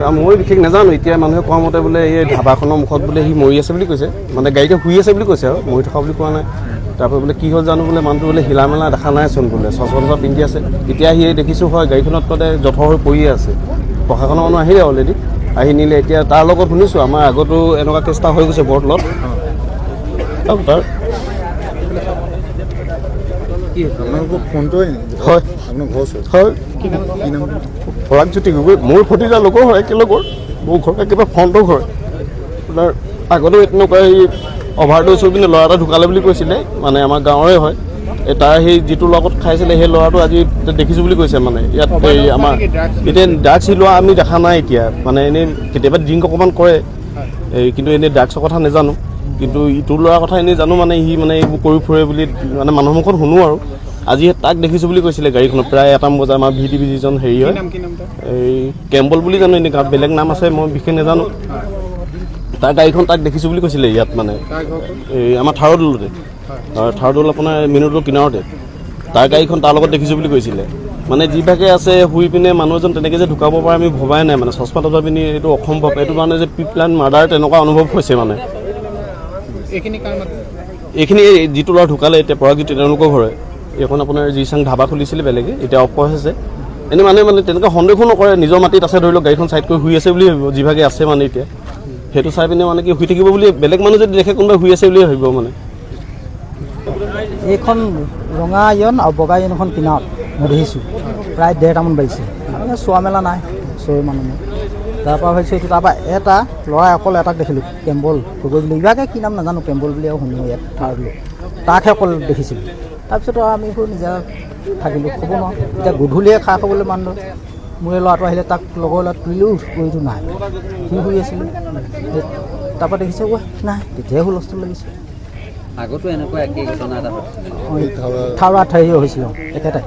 মই বিশেষ নাজানো এতিয়া মানুহে কোৱা মতে বোলে এই ধাবাখনৰ মুখত বোলে সি মৰি আছে বুলি কৈছে মানে গাড়ীতে শুই আছে বুলি কৈছে আৰু মৰি থকা বুলি কোৱা নাই তাৰপৰা বোলে কি হ'ল জানো বোলে মানুহটো বোলে হিলা মেলা দেখা নাইচোন বোলে চচপা পিন্ধি আছে এতিয়া সি দেখিছোঁ হয় গাড়ীখনত তাতে জঠৰ হৈ পৰিয়ে আছে প্ৰশাসনৰ মানুহ আহিলে অলৰেডি আহি নিলে এতিয়া তাৰ লগত শুনিছোঁ আমাৰ আগতো এনেকুৱা কেছ এটা হৈ গৈছে বৰতলত তাৰ হয় হয় পৰাগজ্যোতি গগৈ মোৰ ভতিজা লোকৰ হয় একেলগৰ মোৰ ঘৰ একেবাৰে ফ্ৰণ্টৰ ঘৰ আপোনাৰ আগতেও তেনেকুৱা এই অভাৰড'জ হৈ পিনে ল'ৰা এটা ঢুকালে বুলি কৈছিলে মানে আমাৰ গাঁৱৰে হয় তাৰ সেই যিটো লগত খাইছিলে সেই ল'ৰাটো আজি দেখিছোঁ বুলি কৈছে মানে ইয়াত এই আমাৰ এতিয়া ড্ৰাগছ লোৱা আমি দেখা নাই এতিয়া মানে এনেই কেতিয়াবা ড্ৰিংক অকণমান কৰে এই কিন্তু এনেই ড্ৰাগছৰ কথা নাজানো কিন্তু ইটো ল'ৰাৰ কথা এনেই জানো মানে সি মানে এইবোৰ কৰি ফুৰে বুলি মানে মানুহৰ মুখত শুনো আৰু আজি তাক দেখিছোঁ বুলি কৈছিলে গাড়ীখনত প্ৰায় 1টা বজাত আমাৰ VTV যিজন হেৰি হয় এই কেম্বল বুলি জানো এনেই বেলেগ নাম আছে মই বিশেষ নাজানো তাৰ গাড়ীখন তাক দেখিছোঁ বুলি কৈছিলে ইয়াত মানে এই আমাৰ থাৰদৌল আপোনাৰ মিনুটোৰ কিনাৰতে তাৰ গাড়ীখন তাৰ লগত দেখিছোঁ বুলি কৈছিলে মানে যিভাগে আছে শুই পিনে মানুহ এজন তেনেকৈ যে ঢুকাব পাৰে আমি ভবাই নাই মানে চচমা তচমা পিনি এইটো অসম্ভৱ এইটো কাৰণে যে প্ৰি প্লান মাৰ্ডাৰ তেনেকুৱা অনুভৱ হৈছে মানে এইখিনি যিটো ল'ৰা ঢুকালে এতিয়া পৰাগজ্যোতি তেওঁলোকৰ ঘৰে এইখন আপোনাৰ জিচাং ধাবা খুলিছিলে বেলেগে এতিয়া অফ হৈছে এনেই মানুহে মানে তেনেকৈ সন্দেহো নকৰে নিজৰ মাটিত আছে ধৰি লওক গাড়ীখন চাইড কৰি শুই আছে বুলি ভাবিব যিভাগে আছে মানে এতিয়া সেইটো চাই পিনে মানে কি শুই থাকিব বুলি বেলেগ মানুহ যদি দেখে কোনোবাই শুই আছে বুলি ভাবিব মানে এইখন ৰঙা আয়ন আৰু বগা আয়ন এখন কিনাৰত মই দেখিছোঁ প্ৰায় 1:30মান বাজিছে চোৱা মেলা নাই ওচৰৰ মানুহ তাৰপৰা ভাবিছোঁ এইটো তাৰপৰা এটা ল'ৰাই অকল এটাক দেখিলোঁ কেম্বল গগৈ বুলি ইভাগে কি নাম নাজানো কেম্বল বুলি আৰু শুনো ইয়াত থাৰলৈ তাকহে অকল দেখিছিলোঁ তাৰপিছত আৰু আমি নিজে থাকিলোঁ ক'ব নোৱাৰোঁ এতিয়া গধূলিয়ে খা খাবলৈ মানুহ মোৰে ল'ৰাটো আহিলে তাক লগৰ ল'ৰা তুলিলেও কৰিটো নাই সি শুই আছিলোঁ তাৰপৰা দেখিছে নাই তেতিয়াহে হুলস্থুল লাগিছে আগতো এনেকুৱা একেই ঘটনা এটা থাৰুৱা ঠাই হৈছিল একেটাই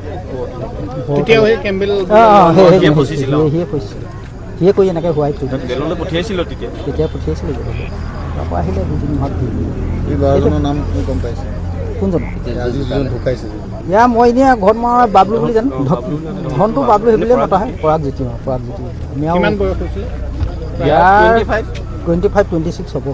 সিয়ে কৰি এনেকৈ শুৱাই থৈ পঠিয়াইছিলোঁ তাৰপৰা আহিলে 2-3 মাহ কোনজন ইয়াৰ মই এনেই ঘৰত মই বাবলু বুলি জানো ধনটো বাবলু সেই বুলিয়ে মতা হয় পৰাগজ্যোতি আমি আৰু 25-26 হ'ব